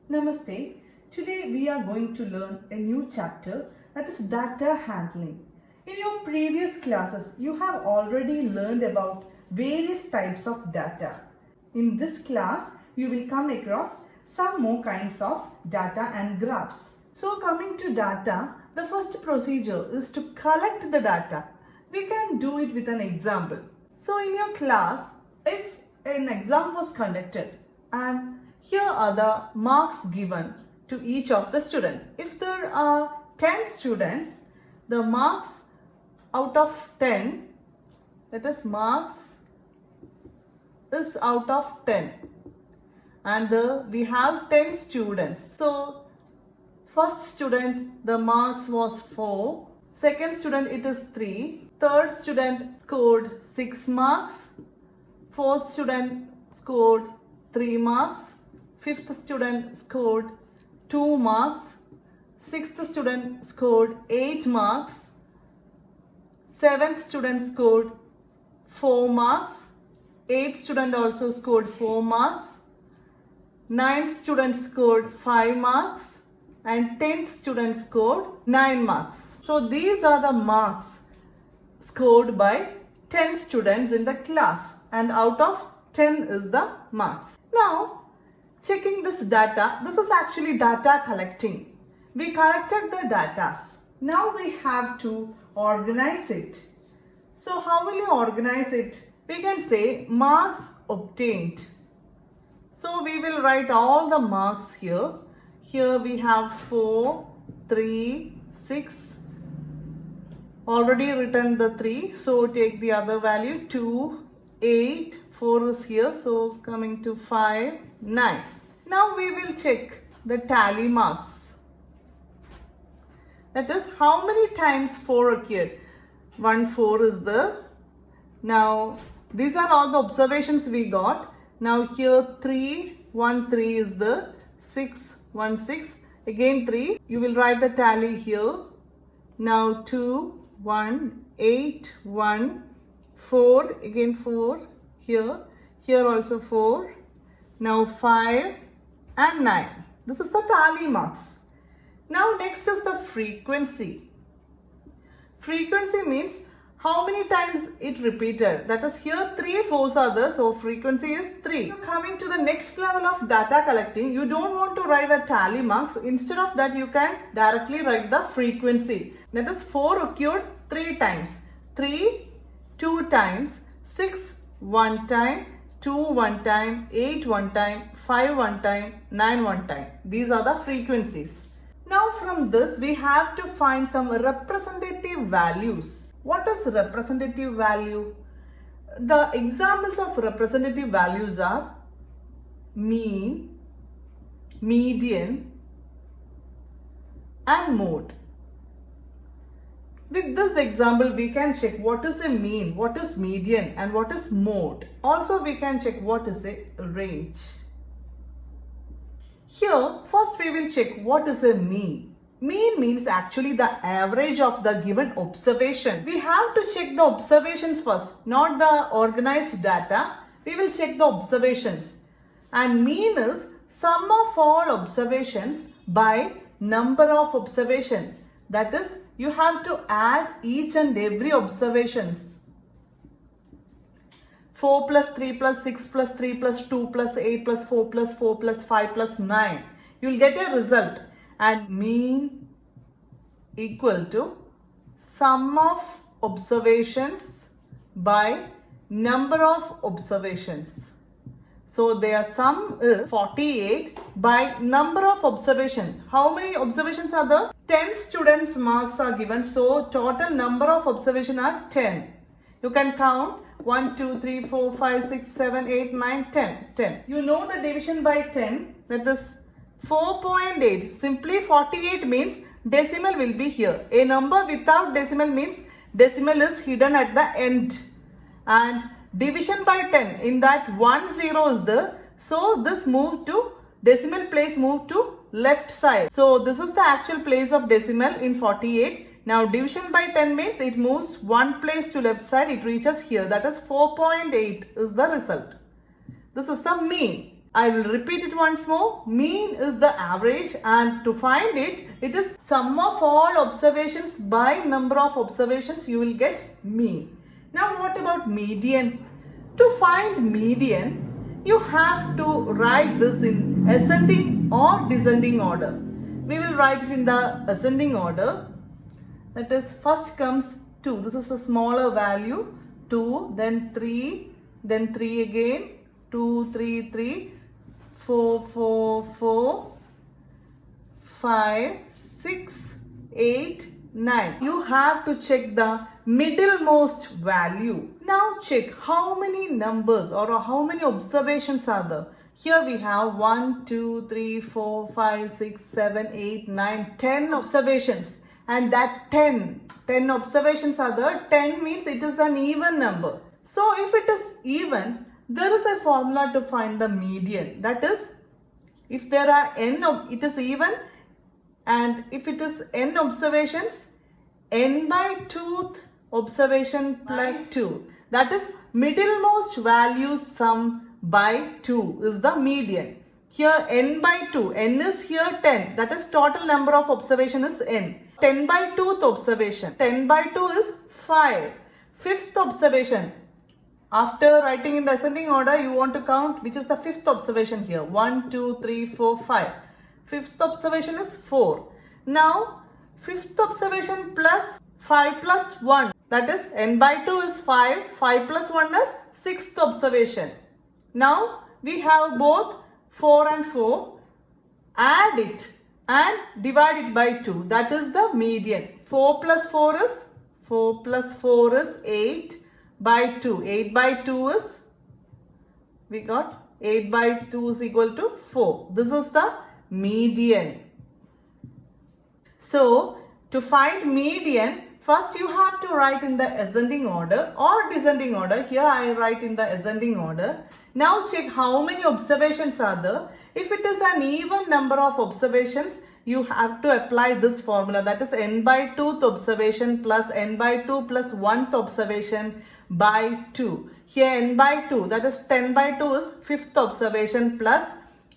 Namaste. Today we are going to learn a new chapter, that is data handling. In your previous classes, you have already learned about various types of data. In this class, you will come across some more kinds of data and graphs. So coming to data, the first procedure is to collect the data. We can do it with an example. So in your class, if an exam was conducted and here are the marks given to each of the student. If there are 10 students, the marks out of 10, that is marks is out of 10, and we have 10 students. So first student, the marks was 4, second student it is 3, third student scored 6 marks, fourth student scored 3 marks, fifth student scored 2 marks, sixth student scored 8 marks, seventh student scored 4 marks, eighth student also scored 4 marks, ninth student scored 5 marks, and 10th student scored 9 marks. So these are the marks scored by 10 students in the class, and out of 10 is the marks. Now checking this data, this is actually data collecting. We collected the data. Now we have to organize it. So how will you organize it? We can say marks obtained. So we will write all the marks here. Here we have 4, 3, 6. Already written the 3. So take the other value 2, 8, 4 is here. So coming to 5, 9. Now we will check the tally marks. That is how many times 4 occurred. 1, 4 is there. Now these are all the observations we got. Now here 3, 1, 3 is there. 6, 1, 6. Again 3. You will write the tally here. Now 2, 1, 8, 1, 4. Again 4 here. Here also 4. Now 5 and 9. This is the tally marks. Now next is the frequency. Frequency means how many times it repeated. That is here 3 4s are there, so frequency is 3. Now coming to the next level of data collecting, you don't want to write the tally marks. Instead of that, you can directly write the frequency. That is 4 occurred 3 times, 3 2 times, 6 1 time, 2 1 time, 8 1 time, 5 1 time, 9 1 time. These are the frequencies. Now from this we have to find some representative values. What is representative value? The examples of representative values are mean, median, and mode. With this example, we can check what is a mean, what is median, and what is mode. Also, we can check what is a range. Here, first we will check what is a mean. Mean means actually the average of the given observations. We have to check the observations first, not the organized data. We will check the observations. And mean is sum of all observations by number of observations. That is, you have to add each and every observations. 4 plus 3 plus 6 plus 3 plus 2 plus 8 plus 4 plus 4 plus 5 plus 9. You will get a result, and mean equal to sum of observations by number of observations. So their sum is 48 by number of observation. How many observations are there? 10 students marks are given. So total number of observation are 10. You can count 1, 2, 3, 4, 5, 6, 7, 8, 9, 10. 10. You know the division by 10, that is 4.8. Simply 48 means decimal will be here. A number without decimal means decimal is hidden at the end. And division by 10, in that 1 0 is there. So this moved to decimal place, moved to left side. So this is the actual place of decimal in 48. Now division by 10 means it moves one place to left side, it reaches here, that is 4.8 is the result. This is the mean. I will repeat it once more. Mean is the average, and to find it, it is sum of all observations by number of observations. You will get mean. Now what about median? To find median, you have to write this in ascending or descending order. We will write it in the ascending order. That is, first comes 2. This is the smaller value. 2, then 3, then 3 again. 2, 3, 3. 4, 4, 4, 5, 6, 8, 9. You have to check the middlemost value. Now check how many numbers or how many observations are there. Here we have 1, 2, 3, 4, 5, 6, 7, 8, 9, 10 observations. And that 10 observations are there. 10 means it is an even number. So if it is even, there is a formula to find the median. That is, if there are n, it is even, and if it is n observations, n by 2th observation plus 2. That is, middlemost value sum by 2 is the median. Here n by 2, n is here 10. That is, total number of observation is n. 10 by 2th observation, 10 by 2 is 5. 5th observation. After writing in the ascending order, you want to count which is the 5th observation here. 1, 2, 3, 4, 5. 5th observation is 4. Now, 5th observation plus 5 plus 1. That is, n by 2 is 5. 5 plus 1 is 6th observation. Now, we have both 4 and 4. Add it and divide it by 2. That is the median. 4 plus 4 is 8. By 2. 8 by 2 is, we got 8 by 2 is equal to 4. This is the median. So, to find median, first you have to write in the ascending order or descending order. Here I write in the ascending order. Now check how many observations are there. If it is an even number of observations, you have to apply this formula. That is, n by 2th observation plus n by 2 plus 1th observation by 2. Here n by 2, that is 10 by 2 is 5th observation plus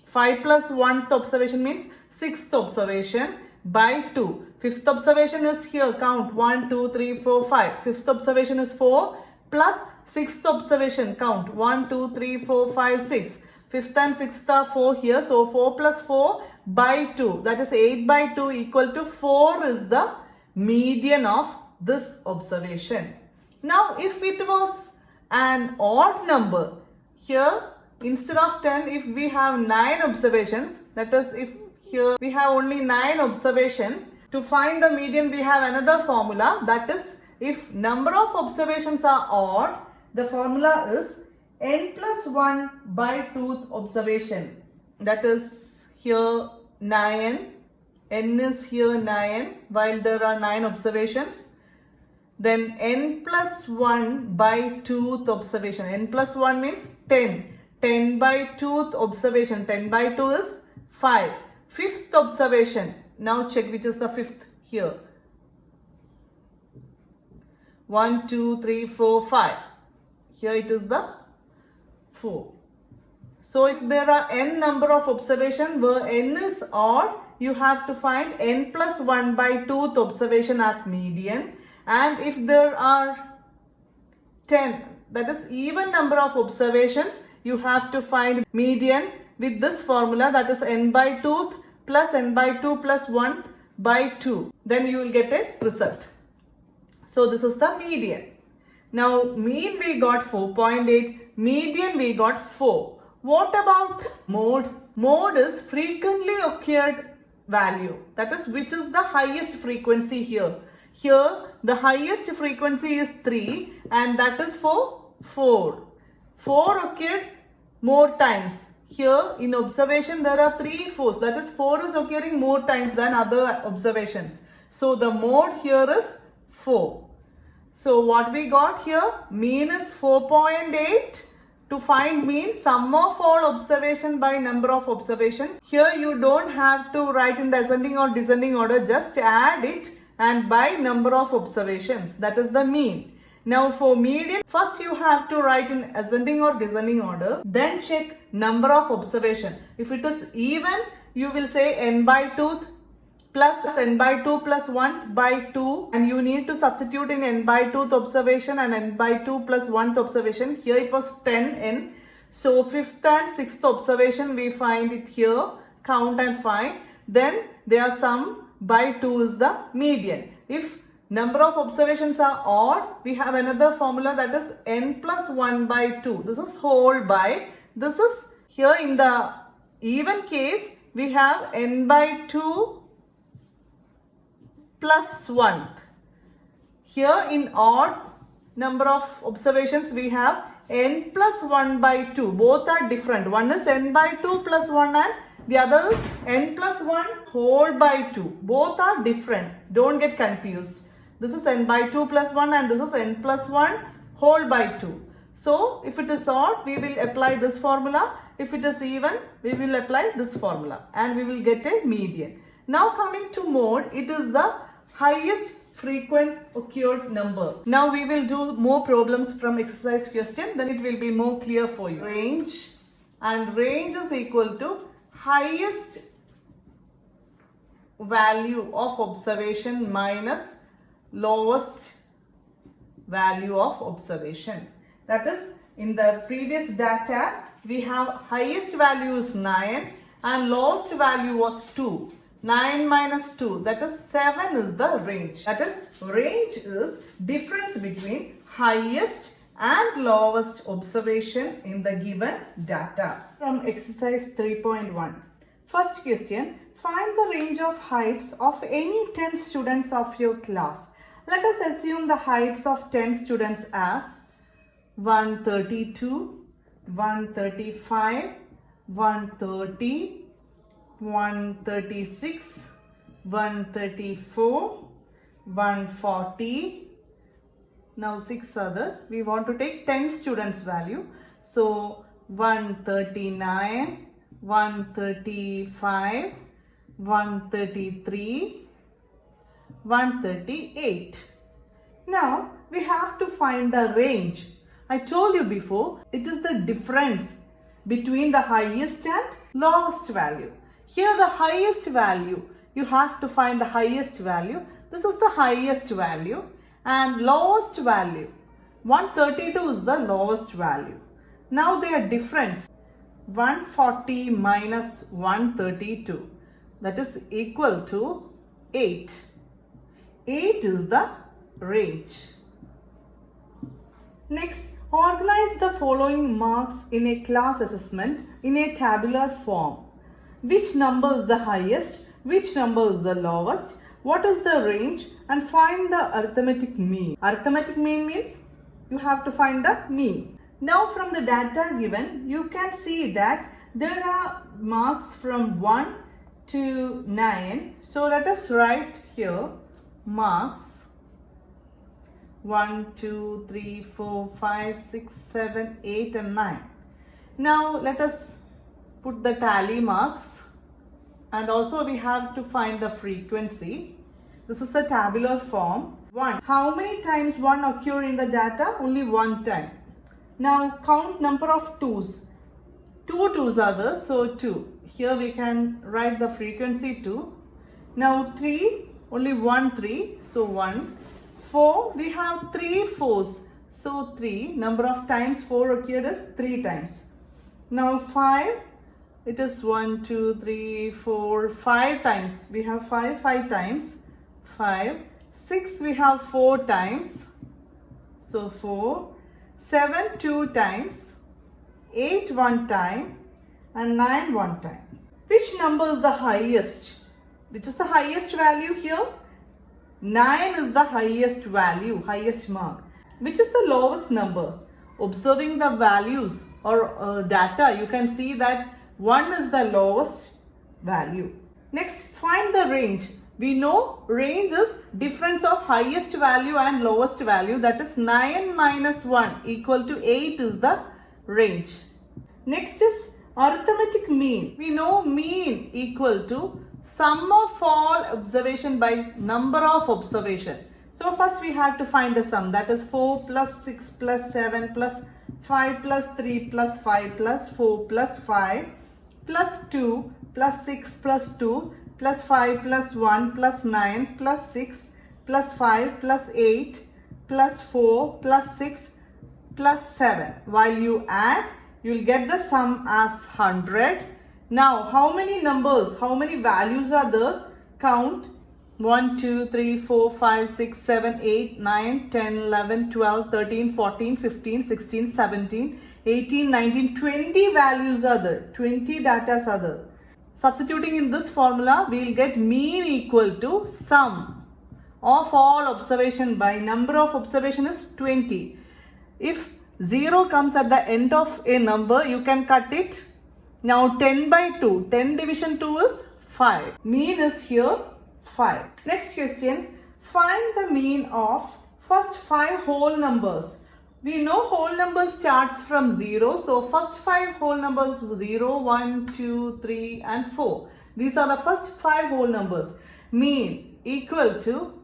5 plus 1th observation means 6th observation by 2. 5th observation is here, count 1, 2, 3, 4, 5. 5th observation is 4 plus 6th observation, count 1, 2, 3, 4, 5, 6. 5th and 6th are 4 here, so 4 plus 4 by 2. That is 8 by 2 equal to 4 is the median of this observation. Now, if it was an odd number, here instead of 10, if we have 9 observations, that is, if here we have only 9 observation, to find the median we have another formula. That is, if number of observations are odd, the formula is n plus 1 by 2th observation. That is here 9, n is here 9 while there are 9 observations. Then n plus 1 by 2th observation. N plus 1 means 10. 10 by 2th observation. 10 by 2 is 5. 5th observation. Now check which is the 5th here. 1, 2, 3, 4, 5. Here it is the 4. So if there are n number of observation where n is odd, you have to find n plus 1 by 2th observation as median. And if there are 10, that is even number of observations, you have to find median with this formula, that is n by 2th plus n by 2 plus 1th by 2. Then you will get a result. So this is the median. Now mean we got 4.8, median we got 4. What about mode? Mode is frequently occurred value. That is, which is the highest frequency here. Here the highest frequency is 3 and that is for 4. 4 occurred more times. Here in observation there are 3 4s, that is 4 is occurring more times than other observations. So the mode here is 4. So what we got here, mean is 4.8. To find mean, sum of all observation by number of observation. Here you don't have to write in the ascending or descending order, just add it and by number of observations, that is the mean. Now for median, first you have to write in ascending or descending order. Then check number of observation. If it is even, you will say n by 2 plus n by 2 plus 1 by 2, and you need to substitute in n by 2th observation and n by 2 plus 1th observation. Here it was 10n. So 5th and 6th observation we find it here, count and find. Then their sum by 2 is the median. If number of observations are odd, we have another formula, that is n plus 1 by 2. This is whole by, this is here in the even case we have n by 2 plus 1. Here in odd number of observations we have n plus 1 by 2. Both are different. One is n by 2 plus 1 and the other is n plus 1 whole by 2. Both are different. Don't get confused. This is n by 2 plus 1 and this is n plus 1 whole by 2. So if it is odd, we will apply this formula. If it is even, we will apply this formula and we will get a median. Now coming to mode, it is the highest frequent occurred number. Now we will do more problems from exercise question, then it will be more clear for you. Range, and range is equal to highest value of observation minus lowest value of observation. That is, in the previous data we have highest value is 9 and lowest value was 2. 9 minus 2, that is 7 is the range. That is, range is difference between highest and lowest observation in the given data. From exercise 3.1. First question, find the range of heights of any 10 students of your class. Let us assume the heights of 10 students as 132, 135, 130, 136, 134, 140. Now 6 other. We want to take 10 students value. So 139, 135, 133, 138. Now we have to find the range. I told you before, it is the difference between the highest and lowest value. Here the highest value, you have to find the highest value. This is the highest value and lowest value. 132 is the lowest value. Now their difference, 140 minus 132, that is equal to 8. 8 is the range. Next, organize the following marks in a class assessment in a tabular form. Which number is the highest? Which number is the lowest? What is the range? And find the arithmetic mean. Arithmetic mean means you have to find the mean. Now from the data given, you can see that there are marks from 1 to 9. So let us write here marks 1, 2, 3, 4, 5, 6, 7, 8 and 9. Now let us put the tally marks, and also we have to find the frequency. This is the tabular form. 1. How many times 1 occur in the data? Only 1 time. Now count number of 2's. 2 2's are there, so 2. Here we can write the frequency 2. Now 3, only 1 3, so 1. 4, we have 3 4's, so 3. Number of times 4 occurred is 3 times. Now 5, it is 1, 2, 3, 4, 5 times. We have 5 times. 5. 6, we have 4 times. So 4. 7 2 times. 8 1 time. And 9 1 time. Which number is the highest? Which is the highest value here? 9 is the highest value, highest mark. Which is the lowest number? Observing the values or data, you can see that 1 is the lowest value. Next, find the range. We know range is difference of highest value and lowest value, that is 9 minus 1 equal to 8 is the range. Next is arithmetic mean. We know mean equal to sum of all observation by number of observation. So first we have to find the sum, that is 4 plus 6 plus 7 plus 5 plus 3 plus 5 plus 4 plus 5 plus 2 plus 6 plus 2 plus 5 plus 1 plus 9 plus 6 plus 5 plus 8 plus 4 plus 6 plus 7. While you add, you will get the sum as 100. Now, how many numbers, how many values are there? Count 1, 2, 3, 4, 5, 6, 7, 8, 9, 10, 11, 12, 13, 14, 15, 16, 17, 18, 19, 20 values are there. 20 datas are there. Substituting in this formula, we will get mean equal to sum of all observation by number of observation is 20. If 0 comes at the end of a number, you can cut it. Now 10 by 2, 10 division 2 is 5. Mean is here 5. Next question, find the mean of first 5 whole numbers. We know whole numbers starts from 0. So first 5 whole numbers 0, 1, 2, 3 and 4. These are the first 5 whole numbers. Mean equal to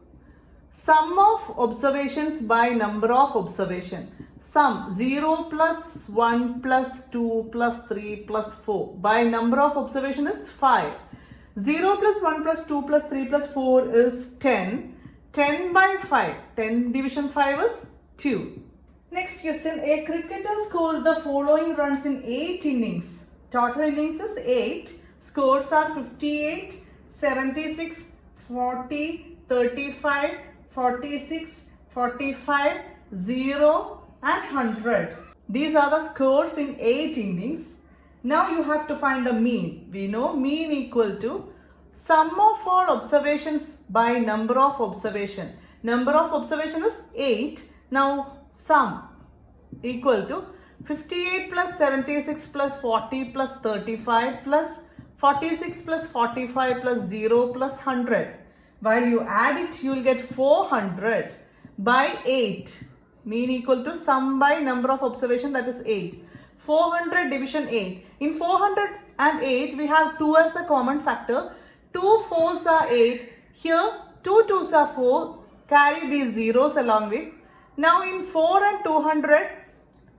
sum of observations by number of observation. Sum 0 plus 1 plus 2 plus 3 plus 4 by number of observation is 5. 0 plus 1 plus 2 plus 3 plus 4 is 10. 10 by 5. 10 division 5 is 2. Next question. A cricketer scores the following runs in 8 innings. Total innings is 8. Scores are 58, 76, 40, 35, 46, 45, 0 and 100. These are the scores in 8 innings. Now you have to find the mean. We know mean equal to sum of all observations by number of observation. Number of observation is 8. Now sum equal to 58 plus 76 plus 40 plus 35 plus 46 plus 45 plus 0 plus 100. While you add it, you will get 400 by 8. Mean equal to sum by number of observation, that is 8. 400 division 8. In 408, we have 2 as the common factor. 2 4s are 8. Here 2 2s are 4. Carry these zeros along with. Now in 4 and 200,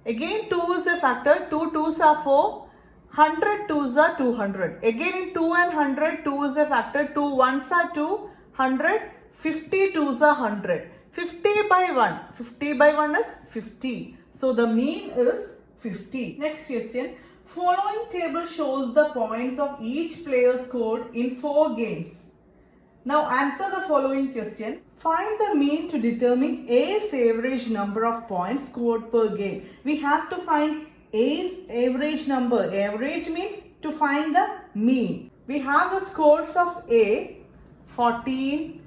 again 2 is a factor. 2 2s are 4. 100 2s are 200. Again in 2 and 100, 2 is a factor. 2 1s are 2. 100. 50 2s are 100. 50 by 1. 50 by 1 is 50. So the mean is 50. Next question. Following table shows the points of each player scored in 4 games. Now answer the following question. Find the mean to determine A's average number of points scored per game. We have to find A's average number. Average means to find the mean. We have the scores of A 14,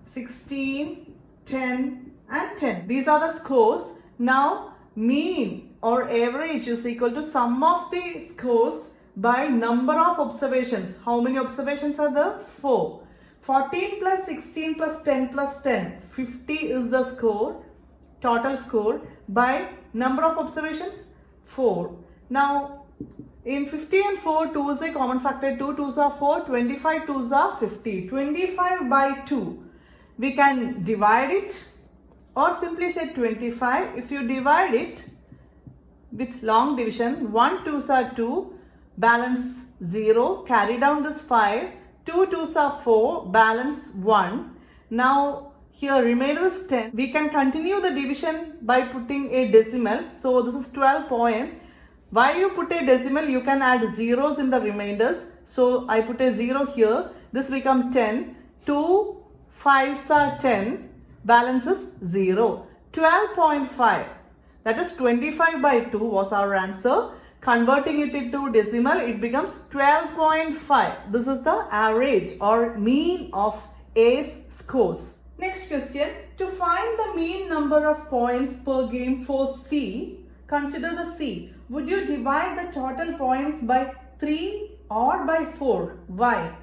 16, 10 and 10. These are the scores. Now mean or average is equal to sum of the scores by number of observations. How many observations are there? 4. 14 plus 16 plus 10 plus 10. 50 is the score, total score by number of observations 4. Now in 50 and 4, 2 is a common factor. 2 2s are 4. 25 2s are 50. 25 by 2. We can divide it or simply say 25. If you divide it with long division, 1 2s are 2, balance 0, carry down this 5, 2 2s are 4, balance 1. Now here remainder is 10. We can continue the division by putting a decimal. So this is 12 point. While you put a decimal, you can add zeros in the remainders. So I put a 0 here. This becomes 10. 2 5s are 10. Balance is 0. 12.5. That is 25 by 2 was our answer. Converting it into decimal, it becomes 12.5. This is the average or mean of A's scores. Next question. To find the mean number of points per game for C, consider the C. Would you divide the total points by 3 or by 4? Why?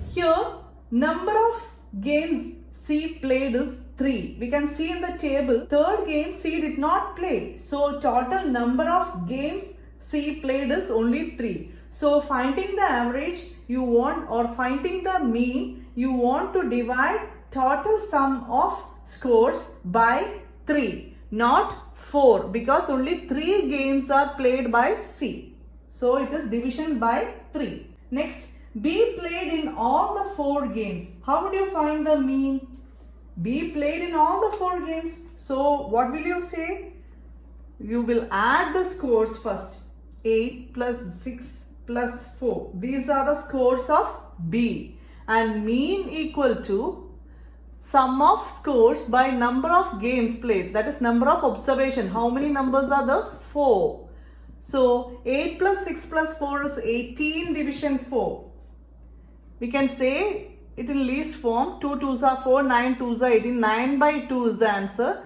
Here, number of games C played is 3. We can see in the table, third game C did not play. So total number of games C played is only 3. So finding the average you want or finding the mean, you want to divide total sum of scores by 3, not 4, because only 3 games are played by C. So it is division by 3. Next, B played in all the 4 games. How would you find the mean? B played in all the 4 games. So what will you say? You will add the scores first. 8 plus 6 plus 4. These are the scores of B. And mean equal to sum of scores by number of games played. That is number of observation. How many numbers are there? 4. So 8 plus 6 plus 4 is 18 division 4. We can say it in least form. 2 2s are 4, 9 2s are 18. 9 by 2 is the answer.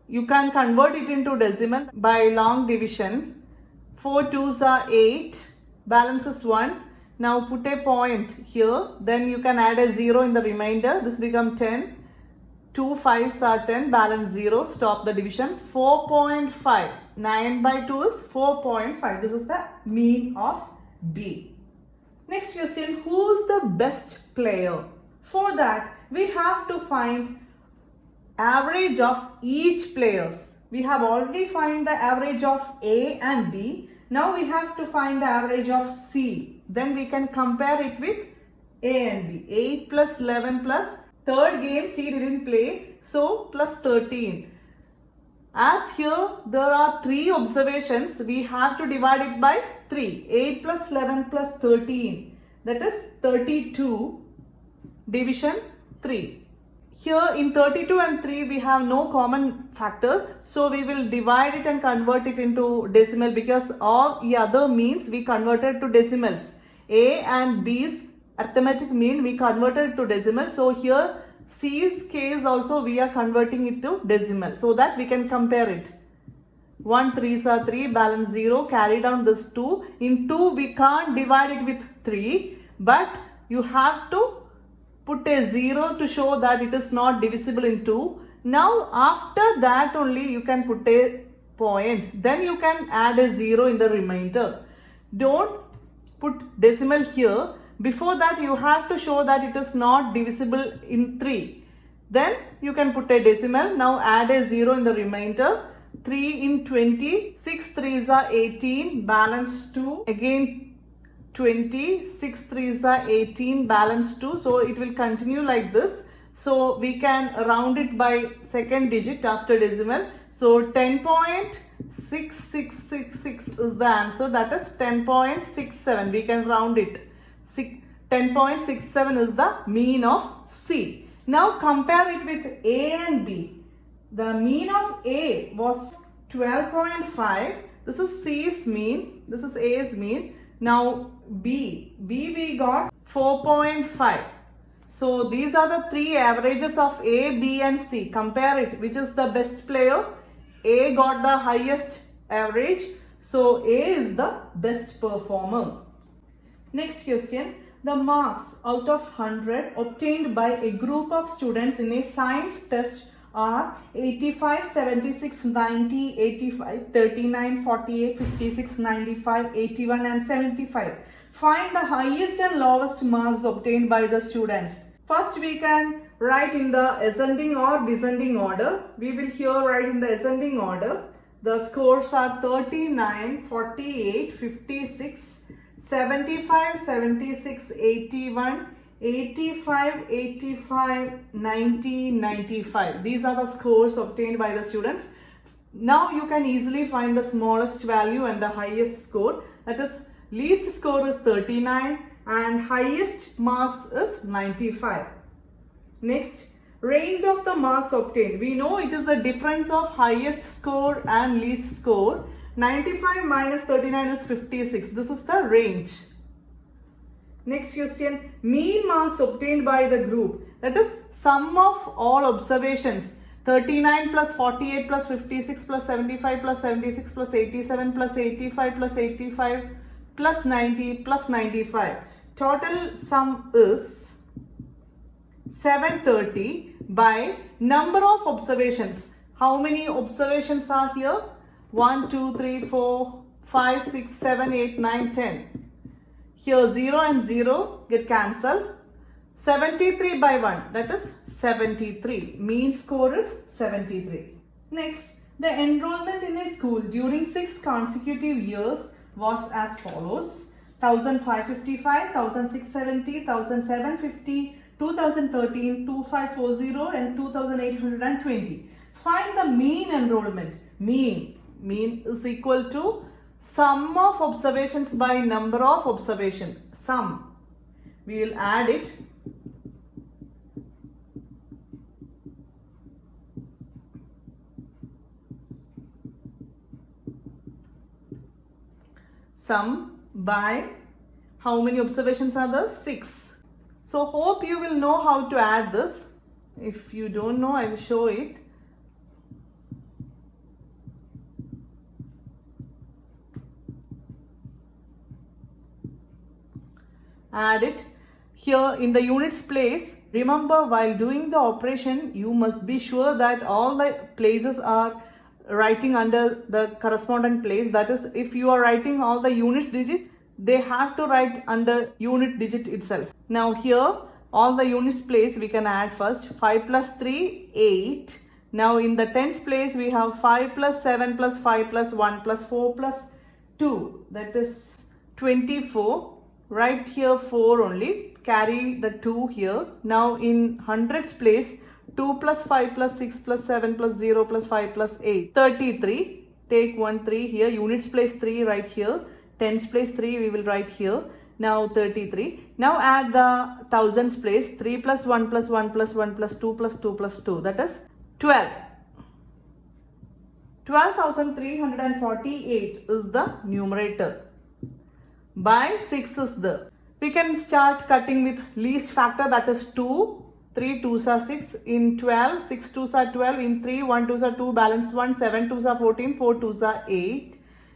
You can convert it into decimal by long division. 4 2s are 8. Balance is 1. Now put a point here. Then you can add a 0 in the remainder. This becomes 10. 2 5s are 10. Balance 0. Stop the division. 4.5. 9 by 2 is 4.5. This is the mean of B. Next question, who is the best player? For that, we have to find average of each players. We have already find the average of A and B. Now we have to find the average of C. Then we can compare it with A and B. 8 plus 11 plus third game C didn't play, so plus 13. As here there are 3 observations, we have to divide it by 3. 8 plus 11 plus 13, that is 32 division 3. Here in 32 and 3 we have no common factor, so we will divide it and convert it into decimal, because all the other means we converted to decimals. A and B's arithmetic mean we converted to decimal, so here C's case also we are converting it to decimal, so that we can compare it. 1 3s are 3, balance 0, carry down this 2. In 2 we can't divide it with 3, but you have to put a 0 to show that it is not divisible in 2. Now after that only you can put a point, then you can add a 0 in the remainder. Don't put decimal here. Before that you have to show that it is not divisible in 3. Then you can put a decimal. Now add a 0 in the remainder. 3 in 20. 6 3s are 18. Balance 2. Again 20. 6 3s are 18. Balance 2. So it will continue like this. So we can round it by second digit after decimal. So 10.6666 is the answer. That is 10.67. We can round it. 10.67 is the mean of C. Now compare it with A and B. The mean of A was 12.5. This is C's mean. This is A's mean. Now B we got 4.5. So these are the 3 averages of A, B and C. Compare it. Which is the best player? A got the highest average. So A is the best performer. Next question, the marks out of 100 obtained by a group of students in a science test are 85, 76, 90, 85, 39, 48, 56, 95, 81 and 75. Find the highest and lowest marks obtained by the students. First we can write in the ascending or descending order. We will here write in the ascending order. The scores are 39, 48, 56, 75, 76, 81, 85, 85, 90, 95. These are the scores obtained by the students. Now you can easily find the smallest value and the highest score. That is, least score is 39 and highest marks is 95. Next, range of the marks obtained. We know it is the difference of highest score and least score. 95 minus 39 is 56. This is the range. Next question, mean marks obtained by the group. That is sum of all observations. 39 plus 48 plus 56 plus 75 plus 76 plus 87 plus 85 plus 85 plus 90 plus 95. Total sum is 730 by number of observations. How many observations are here? 1, 2, 3, 4, 5, 6, 7, 8, 9, 10. Here 0 and 0 get cancelled. 73 by 1, that is 73. Mean score is 73. Next, the enrollment in a school during 6 consecutive years was as follows: 1555, 1670, 1750, 2013, 2540 and 2820. Find the mean enrollment. Mean is equal to sum of observations by number of observation. Sum. We will add it. Sum by how many observations are there? 6. So hope you will know how to add this. If you don't know, I will show it. Add it. Here in the units place, remember while doing the operation, you must be sure that all the places are writing under the correspondent place. That is, if you are writing all the units digit, they have to write under unit digit itself. Now here, all the units place we can add first. 5 plus 3, 8. Now in the tens place, we have 5 plus 7 plus 5 plus 1 plus 4 plus 2. That is 24. Write here 4 only, carry the 2 here. Now in hundreds place, 2 plus 5 plus 6 plus 7 plus 0 plus 5 plus 8, 33. Take 1 3 here, units place 3 right here, tens place 3 we will write here. Now 33. Now add the thousands place, 3 plus 1 plus 1 plus 1 plus 2 plus 2 plus 2, that is 12. 12,348 is the numerator. By 6 is the. We can start cutting with least factor, that is 2. 3 2s are 6. In 12, 6 2s are 12. In 3, 1 2s are 2, balance 1. 7 2s are 14, 4 2s are 8.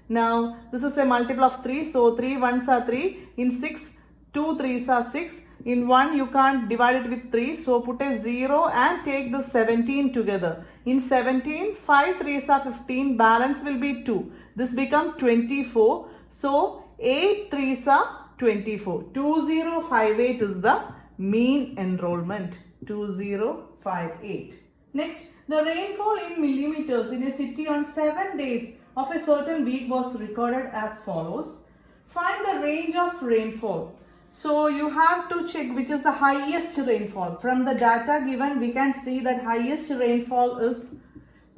Now this is a multiple of 3, so 3 1s are 3. In 6, 2 3s are 6. In 1, you can't divide it with 3, so put a 0 and take the 17 together. In 17, 5 3s are 15, balance will be 2. This becomes 24. So 8 3s are 24. 2058 is the mean enrollment. 2058. Next, the rainfall in millimeters in a city on 7 days of a certain week was recorded as follows. Find the range of rainfall. So you have to check which is the highest rainfall. From the data given, we can see that highest rainfall is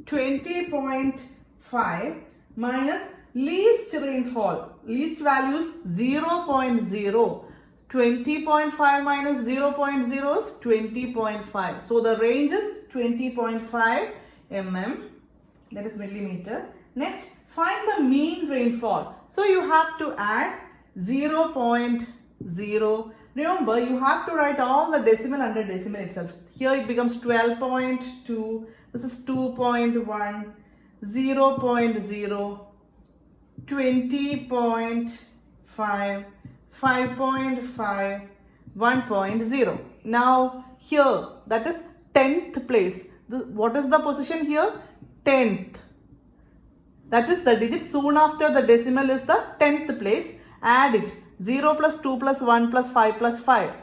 20.5 minus least rainfall. Least value is 0.0. 20.5 minus 0.0 is 20.5. So the range is 20.5 mm, that is millimeter. Next, find the mean rainfall. So you have to add 0.0. Remember, you have to write all the decimal under decimal itself. Here it becomes 12.2. This is 2.1, 0.0, 20.5, 5.5, 1.0. Now here, that is 10th place. What is the position here? 10th. That is the digit soon after the decimal is the 10th place. Add it. 0 plus 2 plus 1 plus 5 plus 5.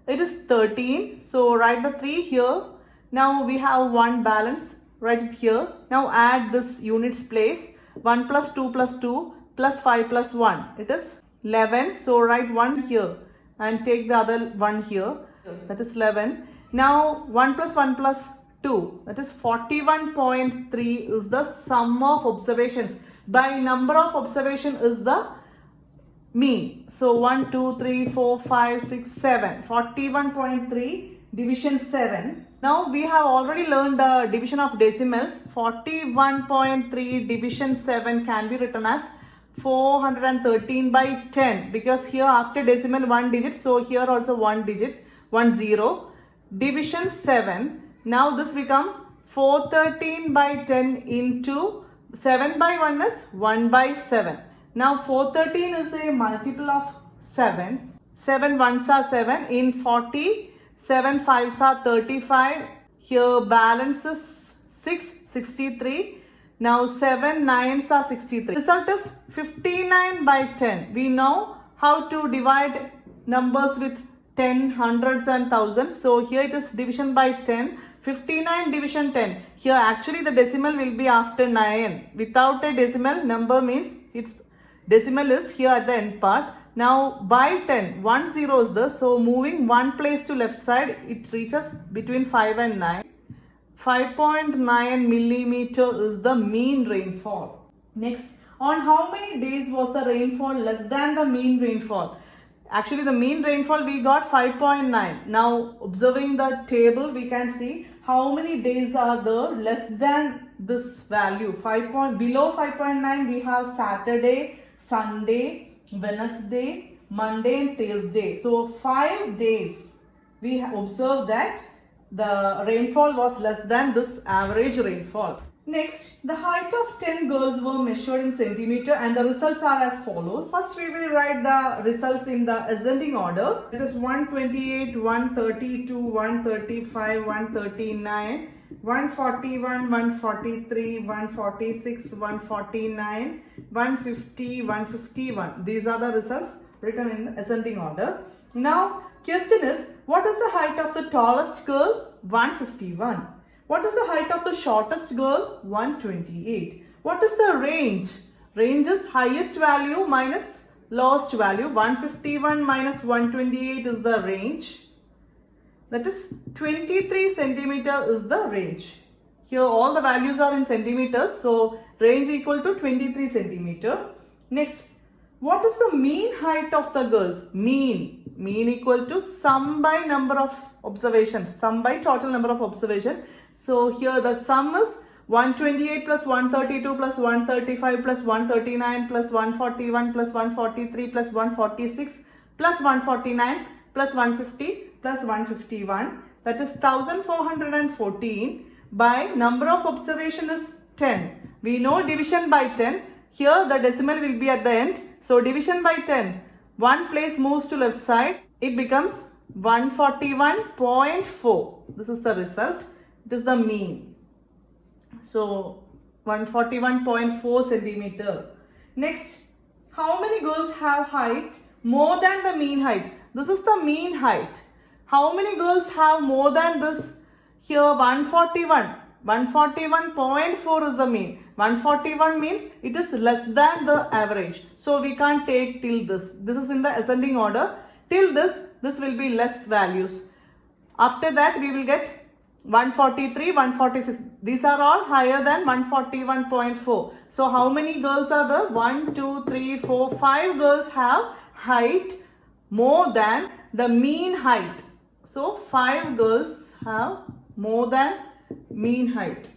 It is 13. So write the 3 here. Now we have 1 balance. Write it here. Now add this units place. 1 plus 2 plus 2 plus 5 plus 1. It is 11. So write 1 here and take the other 1 here. That is 11. Now 1 plus 1 plus 2. That is 41.3 is the sum of observations. By number of observation is the mean. So 1, 2, 3, 4, 5, 6, 7. 41.3 division 7. Now we have already learned the division of decimals. 41.3 division 7 can be written as 413 by 10, because here after decimal 1 digit, so here also 1 digit, 1 0. Division 7. Now this become 413 by 10 into 7 by 1 is 1 by 7. Now 413 is a multiple of 7. 7 ones are 7. In 40, 7 5s are 35. Here balance is 6, 63. Now 7 9s are 63. Result is 59 by 10. We know how to divide numbers with 10, hundreds and thousands. So here it is division by 10. 59 division 10. Here actually the decimal will be after 9. Without a decimal, number means its decimal is here at the end part. Now by 10, 1 0 is this. So moving one place to left side, it reaches between 5 and 9. 5.9 millimeter is the mean rainfall. Next, on how many days was the rainfall less than the mean rainfall? Actually, the mean rainfall we got 5.9. Now, observing the table, we can see how many days are there less than this value. Below 5.9, we have Saturday, Sunday, Wednesday, Monday and Thursday. So, 5 days we observe that the rainfall was less than this average rainfall. Next, the height of 10 girls were measured in centimeter and the results are as follows. First, we will write the results in the ascending order. It is 128, 132, 135, 139, 141, 143, 146, 149, 150, 151. These are the results written in the ascending order. Now, question is, what is the height of the tallest girl? 151. What is the height of the shortest girl? 128. What is the range? Range is highest value minus lowest value. 151 minus 128 is the range. That is 23 centimeter is the range. Here all the values are in centimeters. So range equal to 23 centimeter. Next, what is the mean height of the girls? Mean equal to sum by number of observations. Sum by total number of observation. So here the sum is 128 plus 132 plus 135 plus 139 plus 141 plus 143 plus 146 plus 149 plus 150 plus 151. That is 1414 by number of observation is 10. We know division by 10. Here the decimal will be at the end. So division by 10. One place moves to left side. It becomes 141.4. This is the result. It is the mean. So 141.4 centimeter. Next, how many girls have height more than the mean height? This is the mean height. How many girls have more than this? Here 141. 141.4 is the mean. 141 means it is less than the average. So we can't take till this. This is in the ascending order. Till this will be less values. After that we will get 143, 146. These are all higher than 141.4. So how many girls are there? 1, 2, 3, 4, 5 girls have height more than the mean height. So 5 girls have more than mean height.